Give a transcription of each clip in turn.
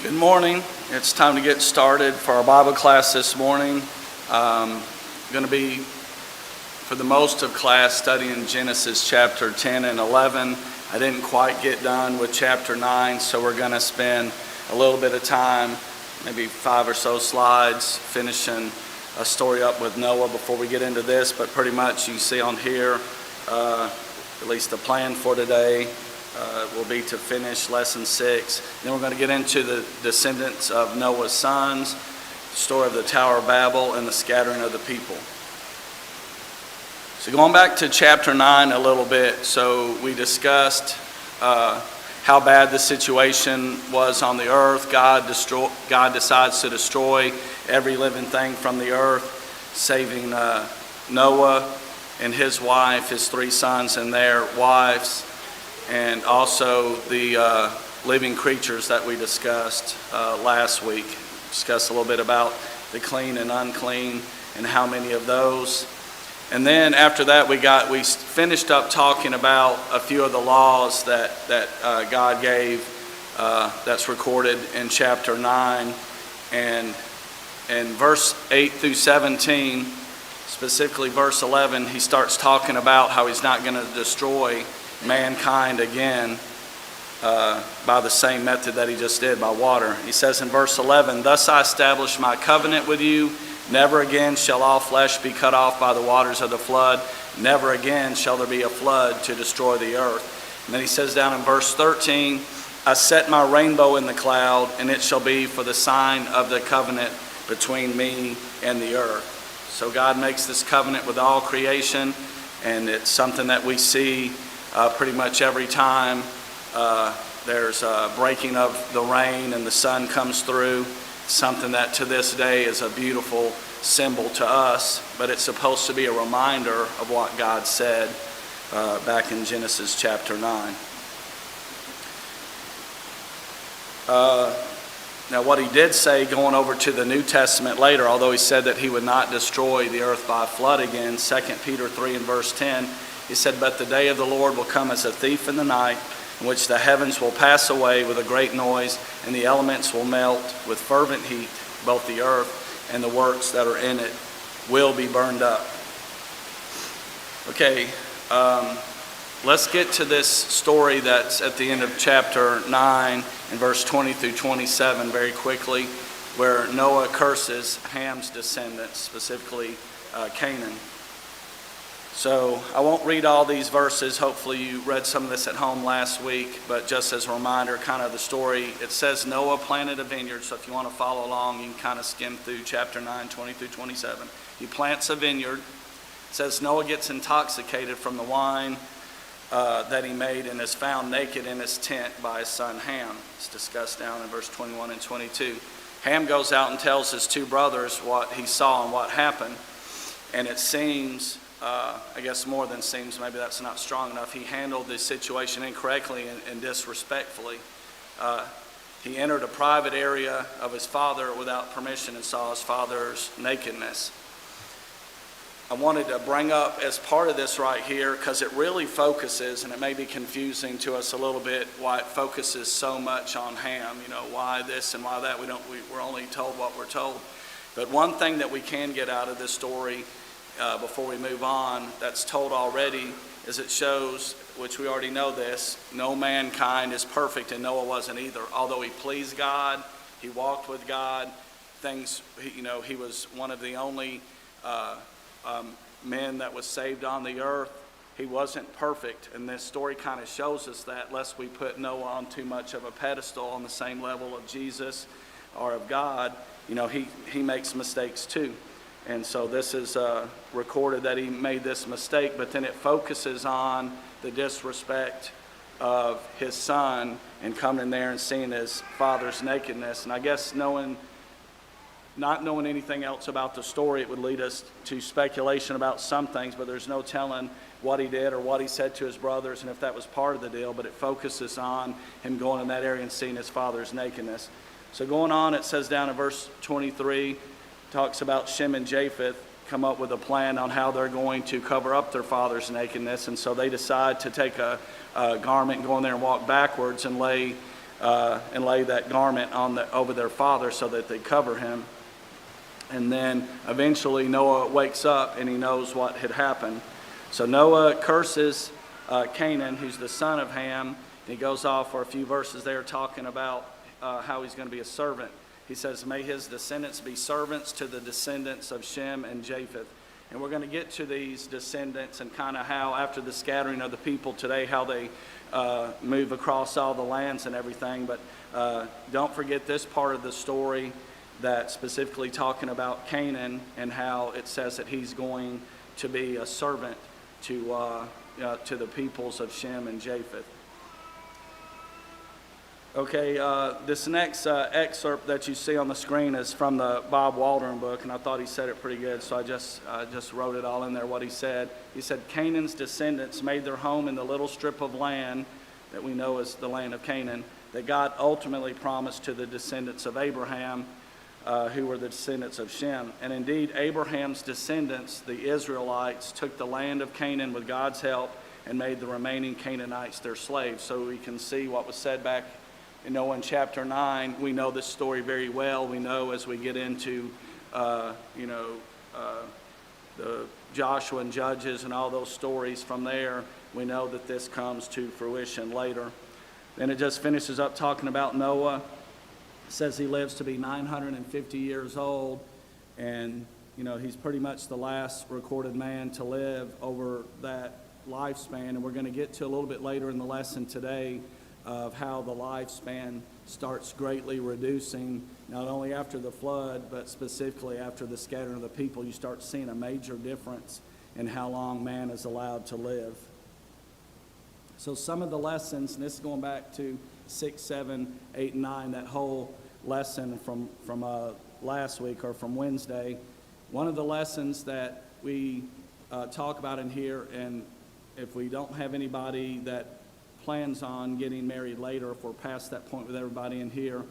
Good morning. It's time to get started for our Bible class this morning. Going to be, for the most of class, studying Genesis chapter 10 and 11. I didn't quite get done with chapter 9, so we're going to spend a little bit of time, maybe 5 or so slides, finishing a story up with Noah before we get into this. But pretty much you see on here, at least the plan for today, will be to finish lesson 6. Then we're going to get into the descendants of Noah's sons, the story of the Tower of Babel, and the scattering of the people. So going back to chapter 9 a little bit, so we discussed how bad the situation was on the earth. God decides to destroy every living thing from the earth, saving Noah and his wife, his 3 sons and their wives, and also the living creatures that we discussed last week. Discussed a little bit about the clean and unclean and how many of those. And then after that we finished up talking about a few of the laws that God gave that's recorded in chapter 9. And in verse 8 through 17, specifically verse 11, he starts talking about how he's not going to destroy mankind again by the same method that he just did, by water. He says in verse 11, "Thus I establish my covenant with you. Never again shall all flesh be cut off by the waters of the flood. Never again shall there be a flood to destroy the earth." And then he says down in verse 13, "I set my rainbow in the cloud, and it shall be for the sign of the covenant between me and the earth." So God makes this covenant with all creation, and it's something that we see pretty much every time there's a breaking of the rain and the sun comes through. Something that to this day is a beautiful symbol to us, but it's supposed to be a reminder of what God said back in Genesis chapter 9. Now what he did say going over to the New Testament later, although he said that he would not destroy the earth by flood again, 2 Peter 3 and verse 10, he said, "But the day of the Lord will come as a thief in the night, in which the heavens will pass away with a great noise, and the elements will melt with fervent heat. Both the earth and the works that are in it will be burned up." Okay, let's get to this story that's at the end of chapter 9 in verse 20 through 27 very quickly, where Noah curses Ham's descendants, specifically Canaan. So I won't read all these verses. Hopefully you read some of this at home last week, but just as a reminder, kind of the story. It says Noah planted a vineyard, so if you want to follow along, you can kind of skim through chapter 9, 20 through 27. He plants a vineyard. It says Noah gets intoxicated from the wine that he made and is found naked in his tent by his son Ham. It's discussed down in verse 21 and 22. Ham goes out and tells his 2 brothers what he saw and what happened, and it seems... I guess more than seems, maybe that's not strong enough, he handled this situation incorrectly and disrespectfully. He entered a private area of his father without permission and saw his father's nakedness. I wanted to bring up as part of this right here, because it really focuses, and it may be confusing to us a little bit, why it focuses so much on Ham. You know, why this and why that. We're only told what we're told. But one thing that we can get out of this story before we move on, that's told already, is it shows, which we already know this, no mankind is perfect, and Noah wasn't either. Although he pleased God, he walked with God, he was one of the only men that was saved on the earth. He wasn't perfect, and this story kind of shows us that, lest we put Noah on too much of a pedestal on the same level of Jesus or of God. He makes mistakes too. And so this is recorded that he made this mistake, but then it focuses on the disrespect of his son and coming in there and seeing his father's nakedness. And I guess not knowing anything else about the story, it would lead us to speculation about some things, but there's no telling what he did or what he said to his brothers and if that was part of the deal, but it focuses on him going in that area and seeing his father's nakedness. So going on, it says down in verse 23, talks about Shem and Japheth come up with a plan on how they're going to cover up their father's nakedness, and so they decide to take a garment and go in there and walk backwards and lay and lay that garment over their father so that they cover him. And then eventually Noah wakes up and he knows what had happened. So Noah curses Canaan, who's the son of Ham. And he goes off for a few verses there talking about how he's going to be a servant. He says, may his descendants be servants to the descendants of Shem and Japheth. And we're going to get to these descendants and kind of how, after the scattering of the people today, how they move across all the lands and everything. But don't forget this part of the story that's specifically talking about Canaan and how it says that he's going to be a servant to the peoples of Shem and Japheth. Okay, this next excerpt that you see on the screen is from the Bob Waldron book, and I thought he said it pretty good, so I just wrote it all in there, what he said. He said, Canaan's descendants made their home in the little strip of land that we know as the land of Canaan, that God ultimately promised to the descendants of Abraham, who were the descendants of Shem. And indeed, Abraham's descendants, the Israelites, took the land of Canaan with God's help and made the remaining Canaanites their slaves. So we can see what was said back in chapter 9. We know this story very well. We know as we get into, the Joshua and Judges and all those stories from there, we know that this comes to fruition later. Then it just finishes up talking about Noah. It says he lives to be 950 years old, and he's pretty much the last recorded man to live over that lifespan. And we're going to get to a little bit later in the lesson today of how the lifespan starts greatly reducing, not only after the flood, but specifically after the scattering of the people. You start seeing a major difference in how long man is allowed to live. So some of the lessons, and this is going back to 6, 7, 8, and 9, that whole lesson from last week or from Wednesday. One of the lessons that we talk about in here, and if we don't have anybody that plans on getting married later, if we're past that point with everybody in here,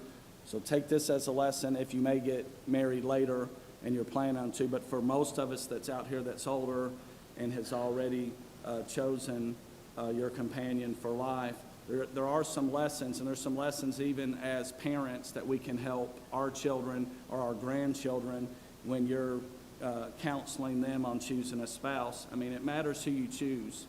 so take this as a lesson if you may get married later and you're planning on to. But for most of us that's out here that's older and has already chosen your companion for life, there are some lessons, and there's some lessons even as parents that we can help our children or our grandchildren when you're counseling them on choosing a spouse. I mean, it matters who you choose.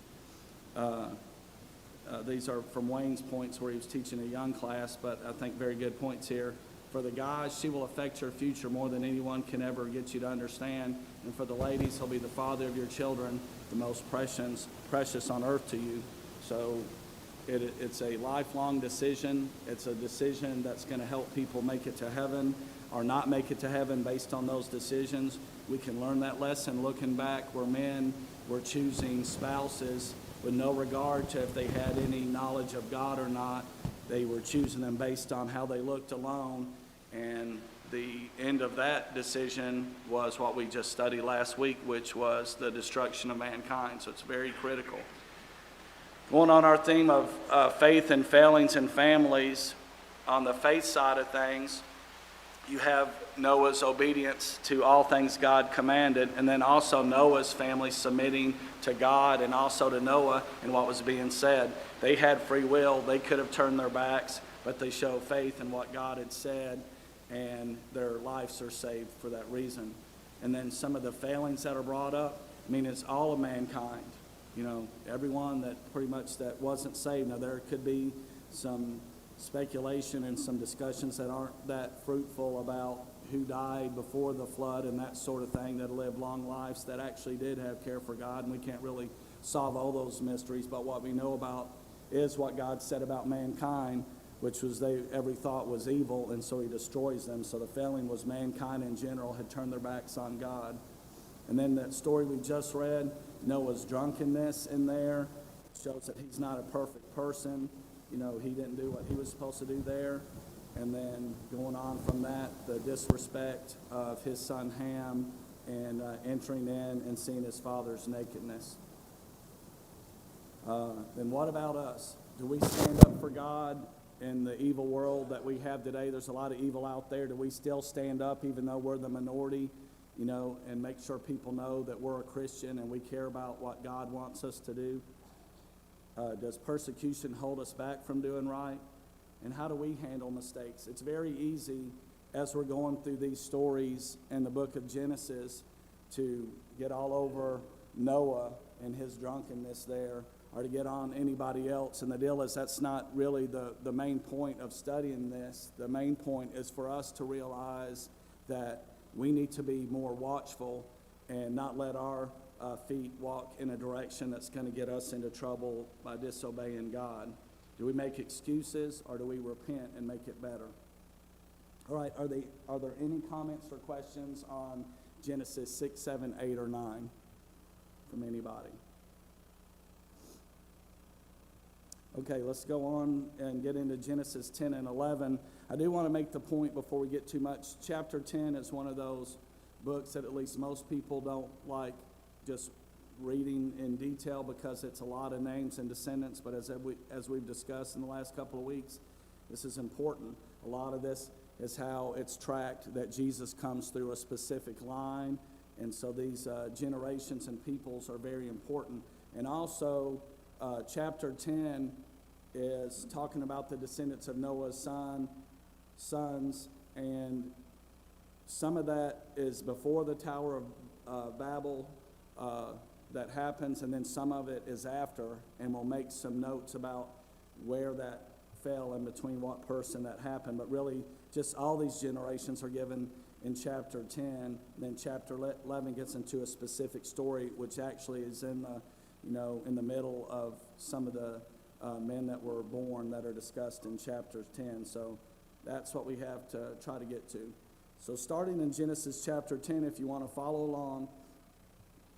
These are from Wayne's points where he was teaching a young class, but I think very good points here. For the guys, she will affect your future more than anyone can ever get you to understand. And for the ladies, he'll be the father of your children, the most precious on earth to you. So it's a lifelong decision. It's a decision that's going to help people make it to heaven or not make it to heaven based on those decisions. We can learn that lesson looking back where men were choosing spouses with no regard to if they had any knowledge of God or not. They were choosing them based on how they looked alone, and the end of that decision was what we just studied last week, which was the destruction of mankind. So it's very critical. Going on our theme of faith and failings in families, on the faith side of things, you have Noah's obedience to all things God commanded, and then also Noah's family submitting to God and also to Noah and what was being said. They had free will. They could have turned their backs, but they showed faith in what God had said, and their lives are saved for that reason. And then some of the failings that are brought up, I mean, it's all of mankind. Everyone that pretty much that wasn't saved. Now, there could be some speculation and some discussions that aren't that fruitful about who died before the flood and that sort of thing, that lived long lives that actually did have care for God, and we can't really solve all those mysteries. But what we know about is what God said about mankind, which was every thought was evil, and so he destroys them. So the failing was mankind in general had turned their backs on God. And then that story we just read, Noah's drunkenness in there, shows that he's not a perfect person. He didn't do what he was supposed to do there. And then going on from that, the disrespect of his son Ham and entering in and seeing his father's nakedness. Then what about us? Do we stand up for God in the evil world that we have today? There's a lot of evil out there. Do we still stand up even though we're the minority, and make sure people know that we're a Christian and we care about what God wants us to do? Does persecution hold us back from doing right? And how do we handle mistakes? It's very easy as we're going through these stories in the book of Genesis to get all over Noah and his drunkenness there, or to get on anybody else. And the deal is that's not really the main point of studying this. The main point is for us to realize that we need to be more watchful and not let our feet walk in a direction that's going to get us into trouble by disobeying God. Do we make excuses, or do we repent and make it better? All right, are there any comments or questions on Genesis 6, 7, 8, or 9 from anybody? Okay, let's go on and get into Genesis 10 and 11. I do want to make the point before we get too much. Chapter 10 is one of those books that at least most people don't like just reading in detail because it's a lot of names and descendants, but as we've discussed in the last couple of weeks, this is important. A lot of this is how it's tracked that Jesus comes through a specific line, and so these generations and peoples are very important. And also, chapter 10 is talking about the descendants of Noah's sons, and some of that is before the Tower of Babel that happens, and then some of it is after, and we'll make some notes about where that fell in between what person that happened. But really, just all these generations are given in chapter 10. Then chapter 11 gets into a specific story, which actually is in the middle of some of the men that were born that are discussed in chapter 10. So that's what we have to try to get to. So starting in Genesis chapter 10, if you want to follow along,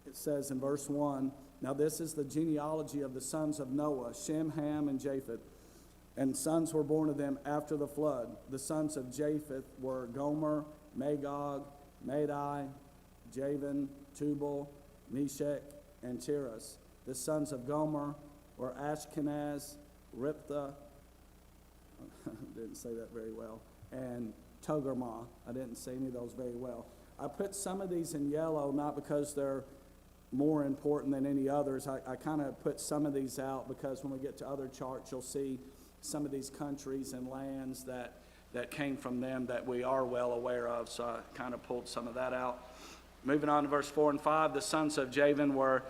it says in verse 1, "Now this is the genealogy of the sons of Noah, Shem, Ham, and Japheth. And sons were born to them after the flood. The sons of Japheth were Gomer, Magog, Madai, Javan, Tubal, Meshech, and Tiras. The sons of Gomer were Ashkenaz, Riptha," didn't say that very well, and Togarmah. I didn't say any of those very well. I put some of these in yellow, not because they're more important than any others. I kind of put some of these out because when we get to other charts, you'll see some of these countries and lands that came from them that we are well aware of. So I kind of pulled some of that out. Moving on to verse 4 and 5, the sons of Javan were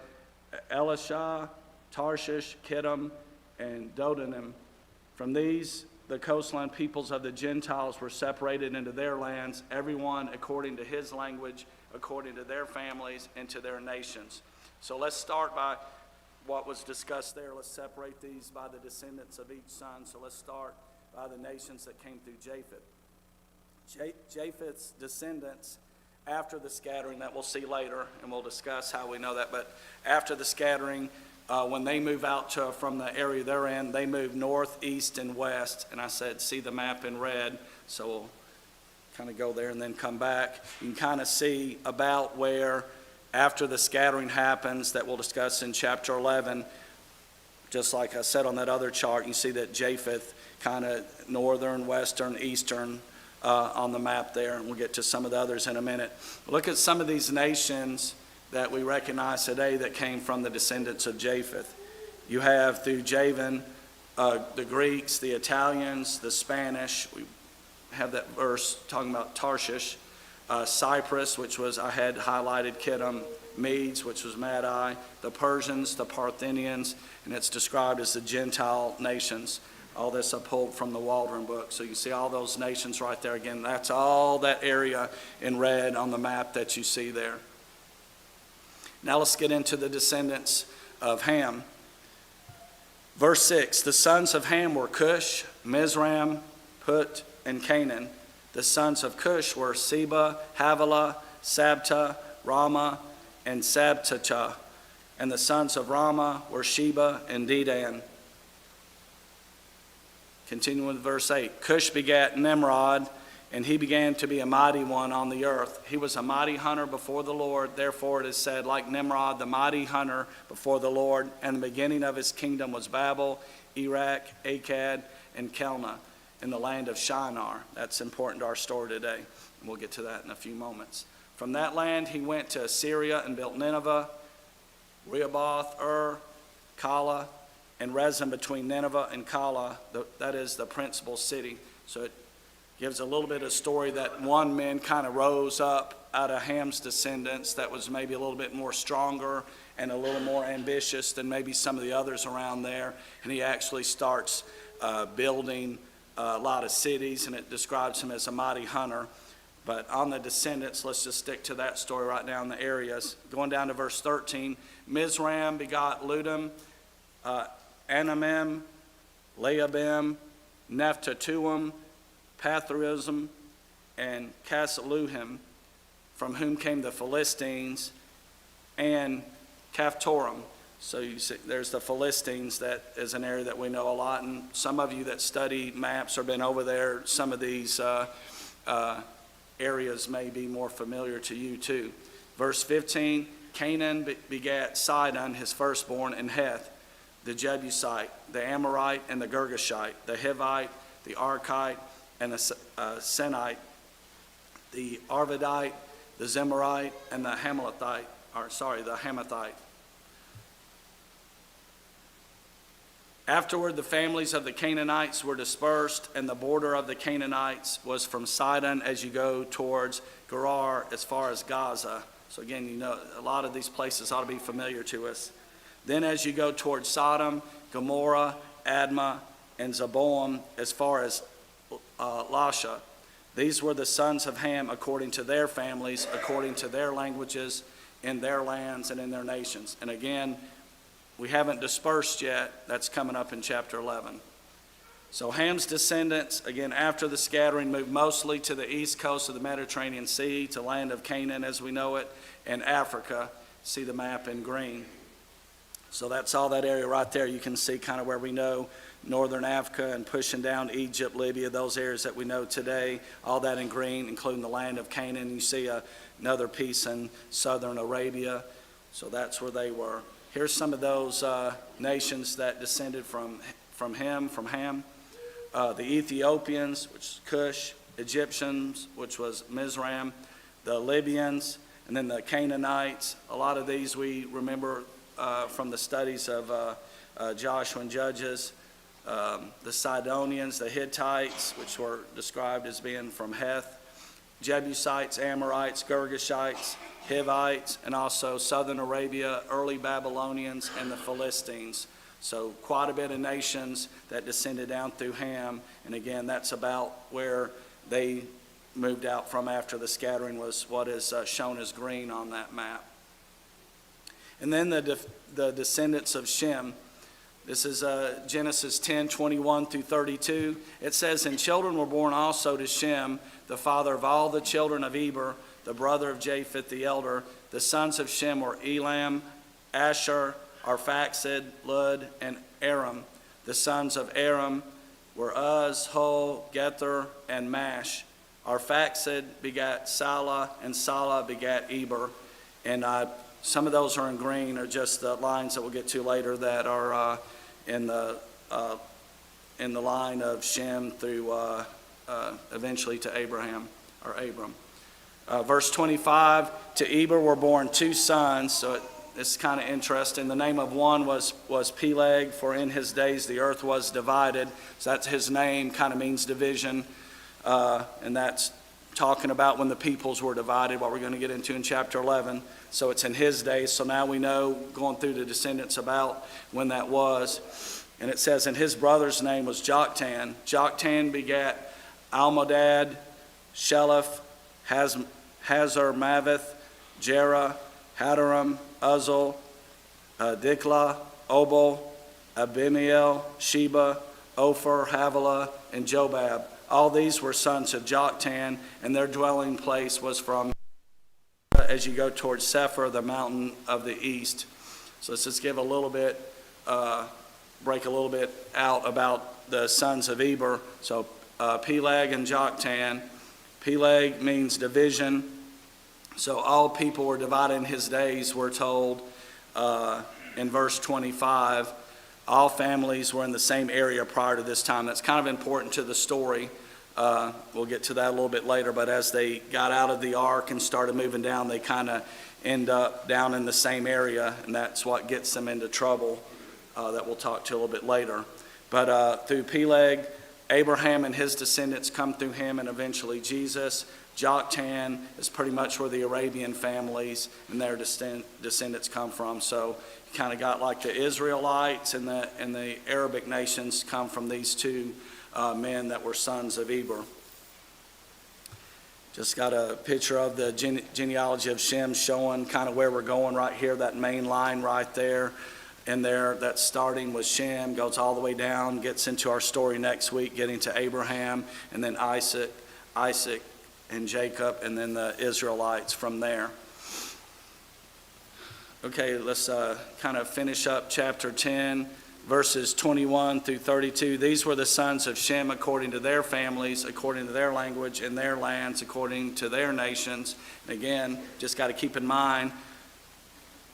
Elishah, Tarshish, Kittim, and Dodanim. From these, the coastland peoples of the Gentiles were separated into their lands, everyone according to his language, according to their families, and to their nations. So let's start by what was discussed there. Let's separate these by the descendants of each son. So let's start by the nations that came through Japheth. Japheth's descendants, after the scattering that we'll see later, and we'll discuss how we know that, but after the scattering, when they move out from the area they're in, they move north, east, and west. And I said, see the map in red, so we'll kind of go there and then come back. You can kind of see about where, after the scattering happens, that we'll discuss in chapter 11, just like I said on that other chart, you see that Japheth kind of northern, western, eastern on the map there, and we'll get to some of the others in a minute. Look at some of these nations that we recognize today that came from the descendants of Japheth. You have through Javan the Greeks, the Italians, the Spanish. We have that verse talking about Tarshish, Cyprus, which was, I had highlighted Kittim, Medes, which was Madai, the Persians, the Parthians, and it's described as the Gentile nations. All this I pulled from the Waldron book. So you see all those nations right there. Again, that's all that area in red on the map that you see there. Now let's get into the descendants of Ham. Verse 6, the sons of Ham were Cush, Mizraim, Put, and Canaan. The sons of Cush were Seba, Havilah, Sabta, Ramah, and Sabtachah. And the sons of Ramah were Sheba and Dedan. Continuing with verse 8, Cush begat Nimrod, and he began to be a mighty one on the earth. He was a mighty hunter before the Lord. Therefore it is said, like Nimrod, the mighty hunter before the Lord. And the beginning of his kingdom was Babel, Erech, Akkad, and Calneh in the land of Shinar. That's important to our story today. And we'll get to that in a few moments. From that land he went to Assyria and built Nineveh, Rehoboth, Calah, and Rezin between Nineveh and Calah, that is the principal city. So it gives a little bit of story that one man kind of rose up out of Ham's descendants that was maybe a little bit more stronger and a little more ambitious than maybe some of the others around there. And he actually starts building a lot of cities, and it describes him as a mighty hunter. But on the descendants, let's just stick to that story right now in the areas. Going down to verse 13, Mizraim begot Ludim, Anamim, Leabim, Nephtatuim, Pathrizim, and Casaluhim, from whom came the Philistines, and Caphtorim. So you see, there's the Philistines. That is an area that we know a lot, and some of you that study maps or been over there, some of these areas may be more familiar to you too. Verse 15, Canaan begat Sidon, his firstborn, and Heth, the Jebusite, the Amorite, and the Girgashite, the Hivite, the Archite, and the Senite, the Arvadite, the Zemarite, and the Hamathite. Afterward, the families of the Canaanites were dispersed, and the border of the Canaanites was from Sidon as you go towards Gerar as far as Gaza. So again, you know, a lot of these places ought to be familiar to us. Then as you go towards Sodom, Gomorrah, Admah, and Zeboim as far as Lasha. These were the sons of Ham according to their families, according to their languages, in their lands and in their nations. And again, we haven't dispersed yet. That's coming up in chapter 11. So Ham's descendants, again, after the scattering, moved mostly to the east coast of the Mediterranean Sea, to land of Canaan as we know it, and Africa. See the map in green. So that's all that area right there. You can see kind of where we know northern Africa and pushing down Egypt, Libya, those areas that we know today, all that in green, including the land of Canaan. You see another piece in southern Arabia. So that's where they were. Here's some of those nations that descended from Ham. The Ethiopians, which is Cush, Egyptians, which was Mizraim, the Libyans, and then the Canaanites. A lot of these we remember from the studies of Joshua and Judges. The Sidonians, the Hittites, which were described as being from Heth, Jebusites, Amorites, Girgashites, Hivites, and also southern Arabia, early Babylonians, and the Philistines. So quite a bit of nations that descended down through Ham, and again, that's about where they moved out from after the scattering, was what is shown as green on that map. And then the descendants of Shem. This is Genesis 10:21 through 32. It says, "And children were born also to Shem, the father of all the children of Eber, the brother of Japheth the elder. The sons of Shem were Elam, Asher, Arphaxad, Lud, and Aram. The sons of Aram were Uz, Hul, Gether, and Mash. Arphaxad begat Salah, and Salah begat Eber." And some of those are in green, are just the lines that we'll get to later that are in the line of Shem through eventually to Abraham or Abram. Verse 25, to Eber were born two sons. So it's kind of interesting. The name of one was Peleg, for in his days the earth was divided. So that's his name, kind of means division. And that's talking about when the peoples were divided, what we're going to get into in chapter 11. So it's in his days. So now we know, going through the descendants, about when that was. And it says, and his brother's name was Joktan. Joktan begat Almodad, Sheleph, Hazar-Maveth, Jerah, Hadaram, Uzal, Diklah, Obal, Abimiel, Sheba, Ophir, Havilah, and Jobab. All these were sons of Joktan, and their dwelling place was from as you go towards Sephir, the mountain of the east. So let's just give a little bit, break a little bit out about the sons of Eber. So Peleg and Joktan. Peleg means division. So all people were divided in his days, we're told in verse 25. All families were in the same area prior to this time. That's kind of important to the story. We'll get to that a little bit later, but as they got out of the ark and started moving down, they kind of end up down in the same area, and that's what gets them into trouble that we'll talk to a little bit later. But through Peleg, Abraham and his descendants come through him, and eventually Jesus. Joktan is pretty much where the Arabian families and their descendants come from. So you kind of got like the Israelites and the Arabic nations come from these two men that were sons of Eber. Just got a picture of the genealogy of Shem showing kind of where we're going right here, that main line right there. And there, that's starting with Shem, goes all the way down, gets into our story next week, getting to Abraham, and then Isaac, and Jacob, and then the Israelites from there. Okay, let's kind of finish up chapter 10, verses 21 through 32. These were the sons of Shem according to their families, according to their language, and their lands, according to their nations. And again, just got to keep in mind,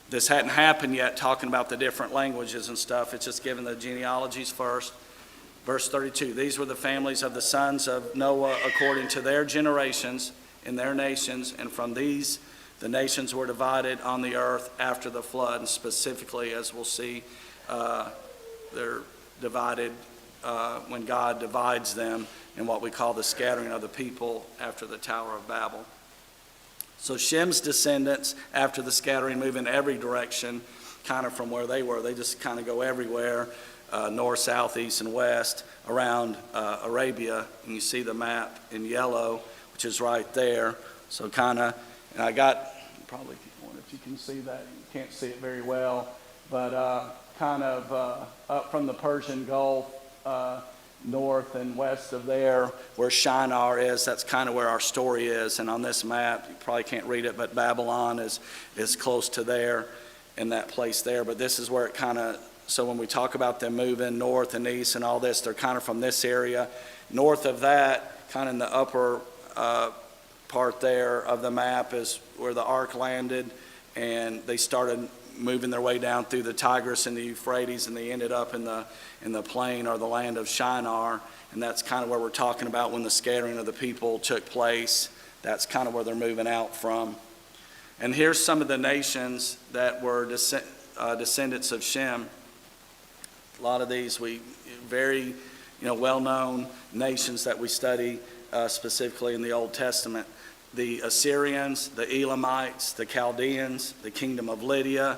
this hadn't happened yet, talking about the different languages and stuff. It's just giving the genealogies first. Verse 32, these were the families of the sons of Noah according to their generations in their nations, and from these the nations were divided on the earth after the flood. And specifically, as we'll see, they're divided when God divides them in what we call the scattering of the people after the Tower of Babel. So Shem's descendants, after the scattering, move in every direction, kind of from where they were. They just kind of go everywhere, north, south, east, and west, around Arabia. And you see the map in yellow, which is right there. So kind of, and I got, probably, I wonder if you can see that. You can't see it very well. But kind of up from the Persian Gulf, north and west of there, where Shinar is, that's kind of where our story is. And on this map, you probably can't read it, but Babylon is close to there, in that place there. But this is where it kind of, so when we talk about them moving north and east and all this, they're kind of from this area. North of that, kind of in the upper part there of the map, is where the ark landed, and they started moving their way down through the Tigris and the Euphrates, and they ended up in the plain or the land of Shinar. And that's kind of where we're talking about when the scattering of the people took place. That's kind of where they're moving out from. And here's some of the nations that were descendants of Shem. A lot of these very well-known nations that we study specifically in the Old Testament. The Assyrians, the Elamites, the Chaldeans, the kingdom of Lydia,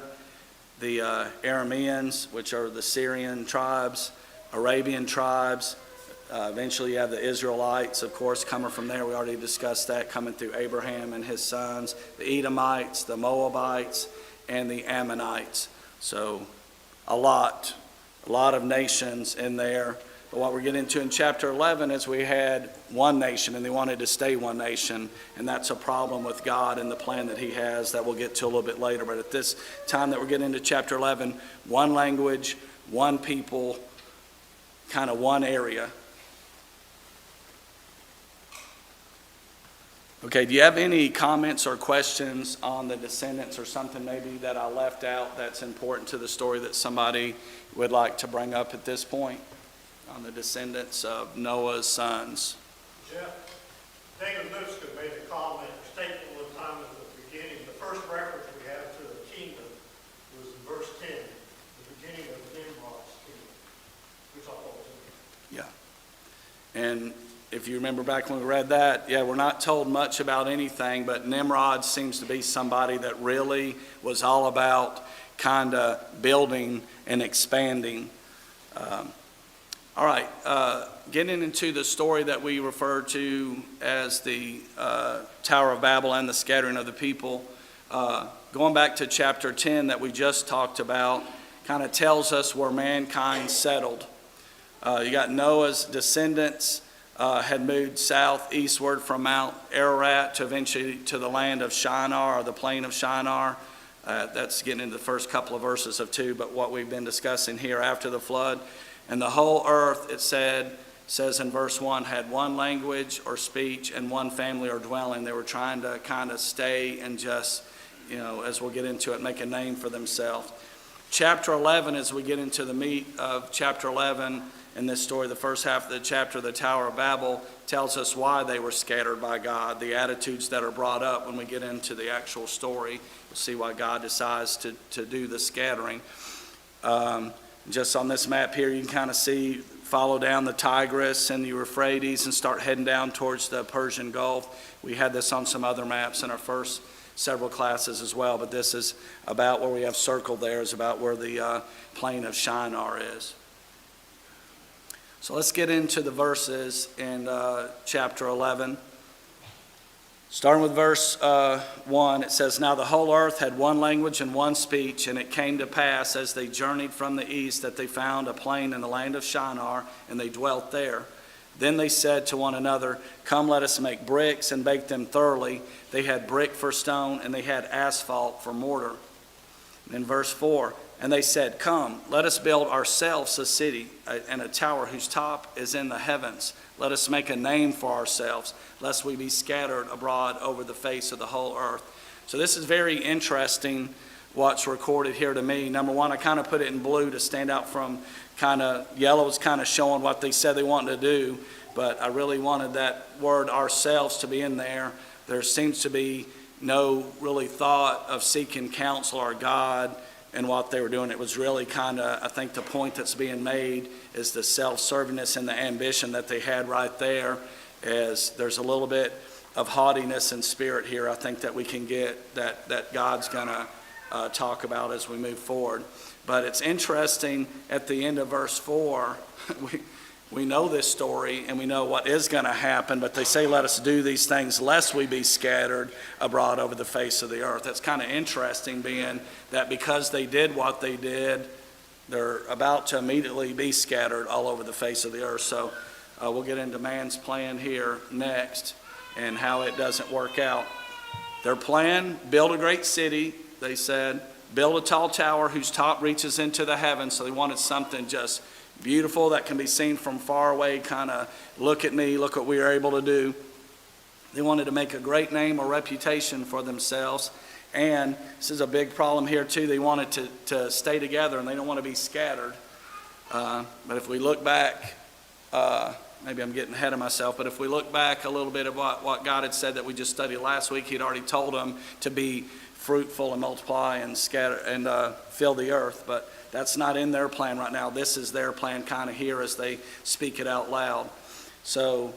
the Arameans, which are the Syrian tribes, Arabian tribes. Eventually you have the Israelites, of course, coming from there. We already discussed that, coming through Abraham and his sons. The Edomites, the Moabites, and the Ammonites. So a lot of nations in there. But what we're getting into in chapter 11 is we had one nation, and they wanted to stay one nation, and that's a problem with God and the plan that he has that we'll get to a little bit later. But at this time that we're getting into chapter 11, one language, one people, kind of one area. Okay, do you have any comments or questions on the descendants or something maybe that I left out that's important to the story that somebody would like to bring up at this point? On the descendants of Noah's sons. Jeff, David Lipscomb made a comment, a statement one time at the beginning. The first reference we have to a kingdom was in verse 10, the beginning of Nimrod's kingdom, which I thought was interesting. Yeah. And if you remember back when we read that, we're not told much about anything, but Nimrod seems to be somebody that really was all about kind of building and expanding. All right, getting into the story that we refer to as the Tower of Babel and the scattering of the people, going back to chapter 10 that we just talked about, kind of tells us where mankind settled. You got Noah's descendants had moved southeastward from Mount Ararat to eventually to the land of Shinar, or the plain of Shinar. That's getting into the first couple of verses of 2, but what we've been discussing here after the flood. And the whole earth, it says in verse 1, had one language or speech and one family or dwelling. They were trying to kind of stay and just, as we'll get into it, make a name for themselves. Chapter 11, as we get into the meat of chapter 11 in this story, the first half of the chapter, the Tower of Babel, tells us why they were scattered by God, the attitudes that are brought up when we get into the actual story. We'll see why God decides to do the scattering. Just on this map here, you can kind of see, follow down the Tigris and the Euphrates and start heading down towards the Persian Gulf. We had this on some other maps in our first several classes as well, but this is about where we have circled there, is about where the plain of Shinar is. So let's get into the verses in chapter 11. Starting with verse 1, it says, "Now the whole earth had one language and one speech, and it came to pass as they journeyed from the east that they found a plain in the land of Shinar, and they dwelt there. Then they said to one another, 'Come, let us make bricks and bake them thoroughly.' They had brick for stone, and they had asphalt for mortar." And in verse 4, "And they said, 'Come, let us build ourselves a city and a tower whose top is in the heavens. Let us make a name for ourselves, lest we be scattered abroad over the face of the whole earth.'" So this is very interesting what's recorded here to me. Number one, I kind of put it in blue to stand out from kind of yellow is kind of showing what they said they wanted to do, but I really wanted that word ourselves to be in there. There seems to be no really thought of seeking counsel or God and what they were doing. It was really kind of, I think the point that's being made is the self-servingness and the ambition that they had right there. As there's a little bit of haughtiness and spirit here, I think that we can get that God's going to talk about as we move forward. But it's interesting at the end of verse 4, we know this story and we know what is going to happen, but they say, "Let us do these things lest we be scattered abroad over the face of the earth." That's kind of interesting, being that because they did what they did, they're about to immediately be scattered all over the face of the earth. So we'll get into man's plan here next and how it doesn't work out. Their plan, build a great city, they said, build a tall tower whose top reaches into the heavens. So they wanted something just beautiful that can be seen from far away, kind of look at me, look what we are able to do. They wanted to make a great name or reputation for themselves. And this is a big problem here too. They wanted to stay together and they don't want to be scattered. But if we look back, maybe I'm getting ahead of myself, but if we look back a little bit of what God had said that we just studied last week, He'd already told them to be fruitful and multiply and scatter and fill the earth. But that's not in their plan right now. This is their plan kind of here as they speak it out loud. So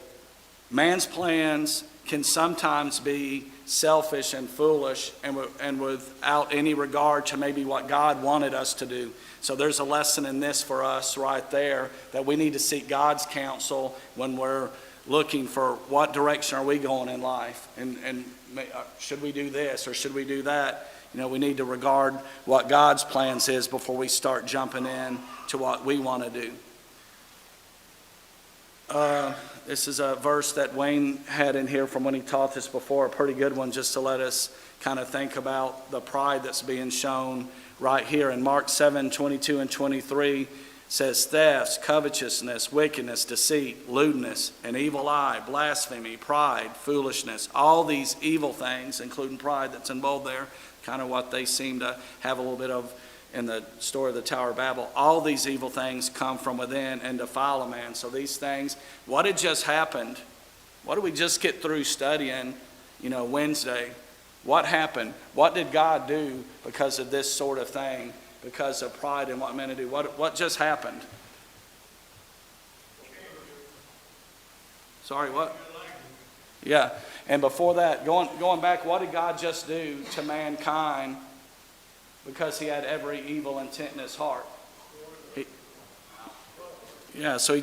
man's plans can sometimes be selfish and foolish and without any regard to maybe what God wanted us to do. So there's a lesson in this for us right there, that we need to seek God's counsel when we're looking for what direction are we going in life, and should we do this or should we do that. We need to regard what God's plans is before we start jumping in to what we want to do. This is a verse that Wayne had in here from when he taught this before, a pretty good one, just to let us kind of think about the pride that's being shown right here. In Mark 7:22 and 23 says, "Thefts, covetousness, wickedness, deceit, lewdness, an evil eye, blasphemy, pride, foolishness." All these evil things, including pride that's in bold there, kind of what they seem to have a little bit of in the story of the Tower of Babel. All these evil things come from within and defile a man. So these things, what had just happened? What did we just get through studying, Wednesday? What happened? What did God do because of this sort of thing? Because of pride and what men to do? What just happened? Sorry, what? Yeah. And before that, going back, what did God just do to mankind because He had every evil intent in His heart? So we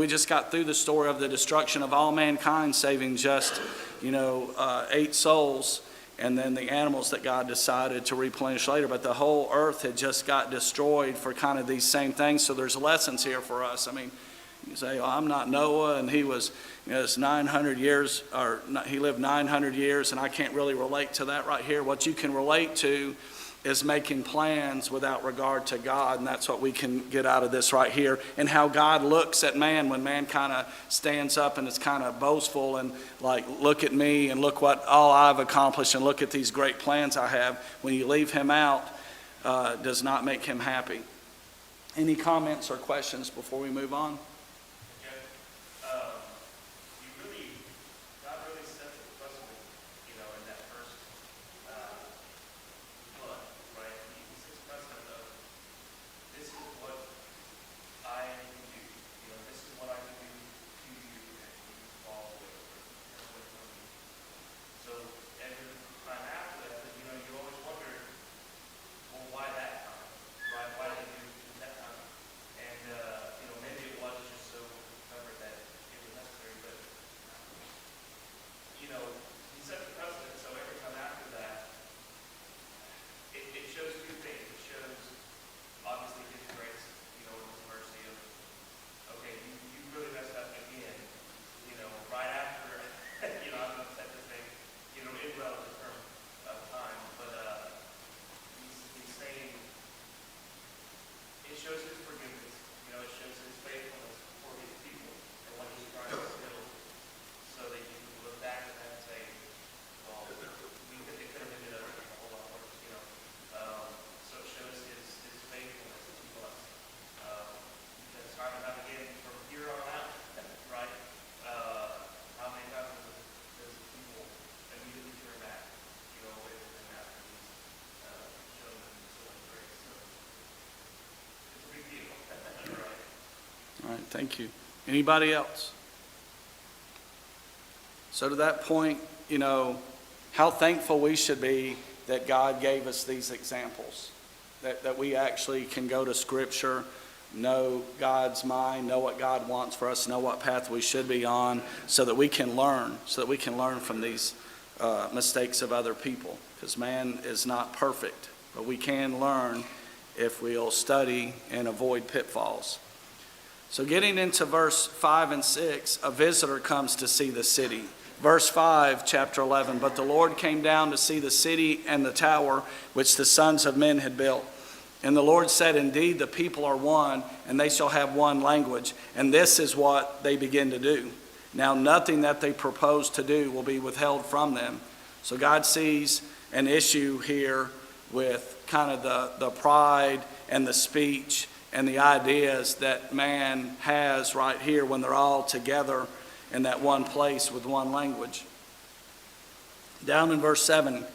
just got through the story of the destruction of all mankind, saving just, 8 souls, and then the animals that God decided to replenish later. But the whole earth had just got destroyed for kind of these same things. So there's lessons here for us. You say, "I'm not Noah, and he was, it's 900 years, or he lived 900 years, and I can't really relate to that right here." What you can relate to is making plans without regard to God, and that's what we can get out of this right here, and how God looks at man when man kind of stands up and is kind of boastful and like, "Look at me and look what all I've accomplished and look at these great plans I have." When you leave him out, does not make him happy. Any comments or questions before we move on? Thank you. Anybody else? So to that point, how thankful we should be that God gave us these examples, that we actually can go to Scripture, know God's mind, know what God wants for us, know what path we should be on, so that we can learn from these mistakes of other people. Because man is not perfect, but we can learn if we'll study and avoid pitfalls. So getting into verse 5 and 6, a visitor comes to see the city. Verse 5, chapter 11, but the Lord came down to see the city and the tower which the sons of men had built. And the Lord said, indeed, the people are one, and they shall have one language. And this is what they begin to do. Now, nothing that they propose to do will be withheld from them. So God sees an issue here with kind of the pride and the speech and the ideas that man has right here when they're all together in that one place with one language. Down in verse 7,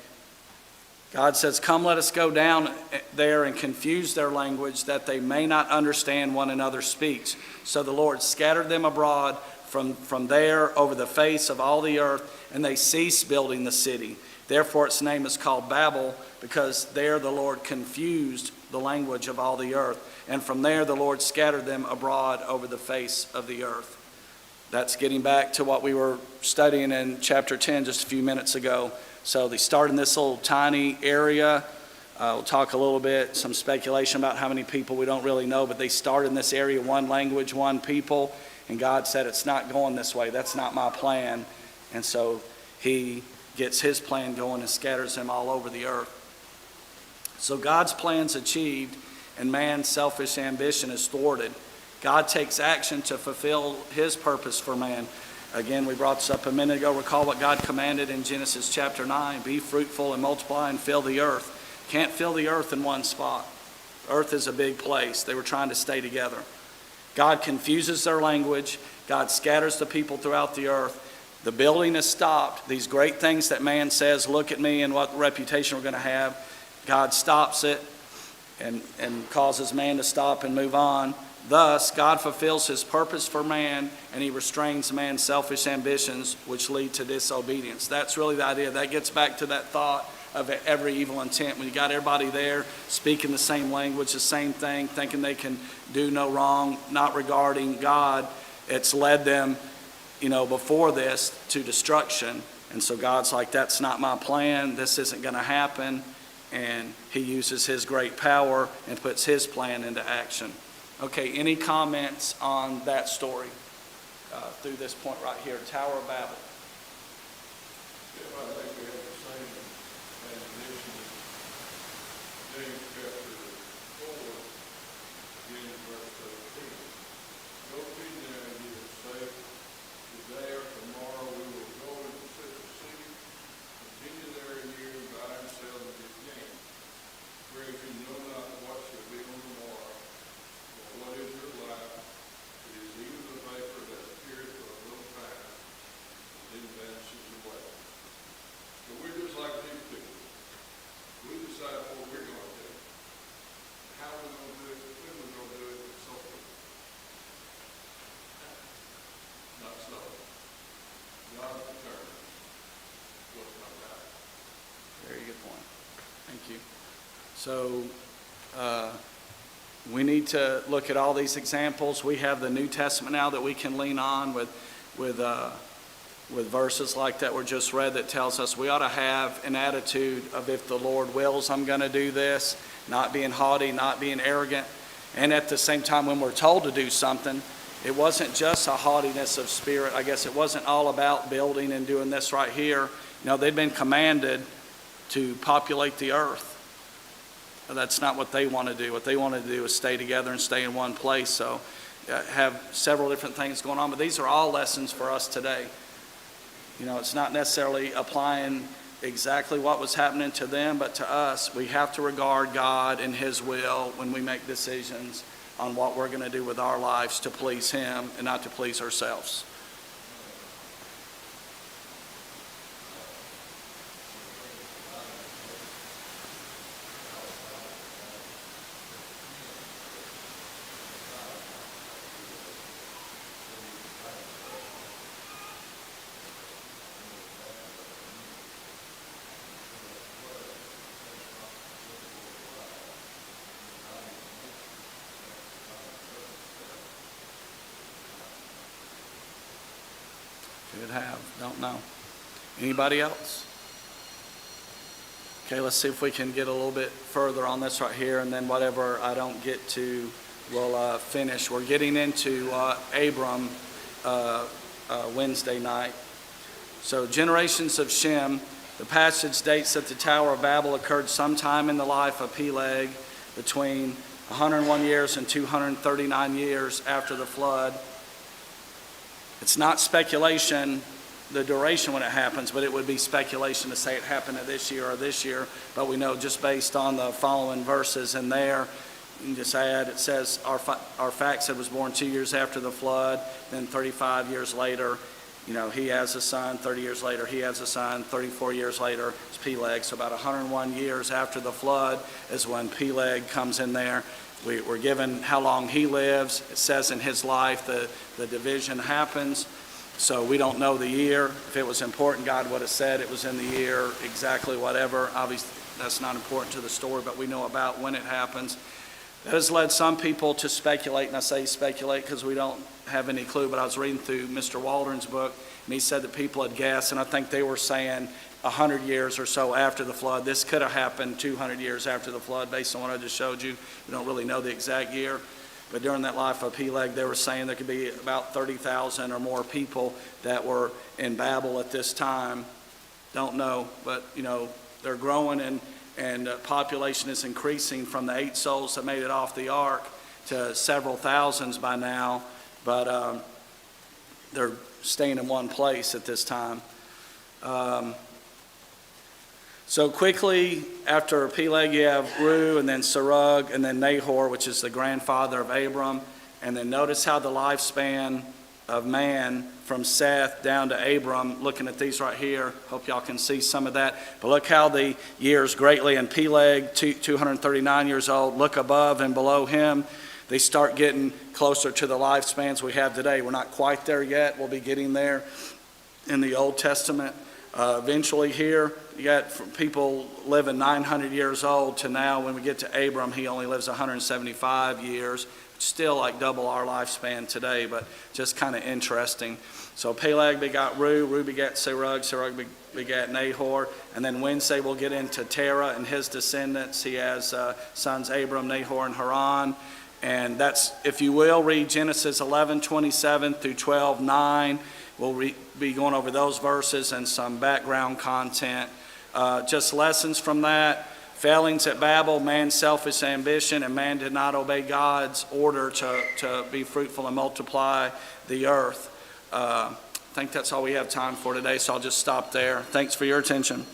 God says, come, let us go down there and confuse their language, that they may not understand one another's speech. So the Lord scattered them abroad from there over the face of all the earth, and they ceased building the city. Therefore its name is called Babel, because there the Lord confused the language of all the earth. And from there the Lord scattered them abroad over the face of the earth. That's getting back to what we were studying in chapter 10 just a few minutes ago. So they start in this little tiny area. We'll talk a little bit, some speculation about how many people we don't really know, but they start in this area, one language, one people. And God said, it's not going this way. That's not my plan. And so he gets his plan going and scatters them all over the earth. So God's plan's achieved, and man's selfish ambition is thwarted. God takes action to fulfill his purpose for man. Again, we brought this up a minute ago. Recall what God commanded in Genesis chapter 9. Be fruitful and multiply and fill the earth. Can't fill the earth in one spot. Earth is a big place. They were trying to stay together. God confuses their language. God scatters the people throughout the earth. The building is stopped. These great things that man says, look at me and what reputation we're going to have. God stops it and causes man to stop and move on. Thus, God fulfills his purpose for man, and he restrains man's selfish ambitions, which lead to disobedience. That's really the idea. That gets back to that thought of every evil intent. When you got everybody there speaking the same language, the same thing, thinking they can do no wrong, not regarding God, it's led them, before this to destruction. And so God's like, that's not my plan. This isn't going to happen. And he uses his great power and puts his plan into action. Okay, any comments on that story through this point right here, Tower of Babel? Yeah, I think we have the same definition as James chapter 4, beginning in verse 13. Go feed them and you will say, today or tomorrow we will go into such a city, continue there a year, and buy and sell and get gain. Whereas you know not what shall be on the morrow. What is your life? It is even the vapor that appears for a little time, and then vanishes away. So we're just like these people. We decide what we're going to do. How we're going to do it, when we're going to do it, and so forth. Not so. God determines what's not right. Very good point. Thank you. So, we need to look at all these examples. We have the New Testament now that we can lean on with verses like that were just read that tells us we ought to have an attitude of, if the Lord wills, I'm going to do this, not being haughty, not being arrogant. And at the same time, when we're told to do something, it wasn't just a haughtiness of spirit. I guess it wasn't all about building and doing this right here. They'd been commanded to populate the earth. That's not what they want to do. What they want to do is stay together and stay in one place. So have several different things going on. But these are all lessons for us today. It's not necessarily applying exactly what was happening to them, but to us, we have to regard God and his will when we make decisions on what we're going to do with our lives to please him and not to please ourselves. could have. Don't know. Anybody else? Okay, let's see if we can get a little bit further on this right here, and then whatever I don't get to, we'll finish. We're getting into Abram Wednesday night. So, generations of Shem. The passage states that the Tower of Babel occurred sometime in the life of Peleg, between 101 years and 239 years after the flood. It's not speculation, the duration when it happens, but it would be speculation to say it happened this year or this year. But we know just based on the following verses in there, you can just add, it says, our fact said was born 2 years after the flood, then 35 years later, he has a son, 30 years later he has a son, 34 years later it's Peleg. So about 101 years after the flood is when Peleg comes in there. We're given how long he lives. It says in his life the division happens. So we don't know the year. If it was important, God would have said it was in the year, exactly whatever. Obviously, that's not important to the story, but we know about when it happens. That has led some people to speculate, and I say speculate because we don't have any clue, but I was reading through Mr. Waldron's book, and he said that people had guessed, and I think they were saying 100 years or so after the flood. This could have happened 200 years after the flood, based on what I just showed you. We don't really know the exact year. But during that life of Peleg, they were saying there could be about 30,000 or more people that were in Babel at this time. Don't know, but they're growing and population is increasing from the 8 souls that made it off the ark to several thousands by now. But they're staying in one place at this time. So quickly, after Peleg, you have Ru, and then Serug, and then Nahor, which is the grandfather of Abram. And then notice how the lifespan of man from Seth down to Abram, looking at these right here, hope y'all can see some of that. But look how the years greatly, and Peleg, 239 years old, look above and below him. They start getting closer to the lifespans we have today. We're not quite there yet. We'll be getting there in the Old Testament. Eventually here, you got people living 900 years old to now, when we get to Abram, he only lives 175 years. Still like double our lifespan today, but just kind of interesting. So Peleg begot Ru, Ru begat Serug, Serug begat Nahor, and then Wednesday we'll get into Terah and his descendants. He has sons Abram, Nahor, and Haran. And that's, if you will, read Genesis 11:27 through 12:9. We'll be going over those verses and some background content. Just lessons from that. Failings at Babel, man's selfish ambition, and man did not obey God's order to be fruitful and multiply the earth. I think that's all we have time for today, so I'll just stop there. Thanks for your attention.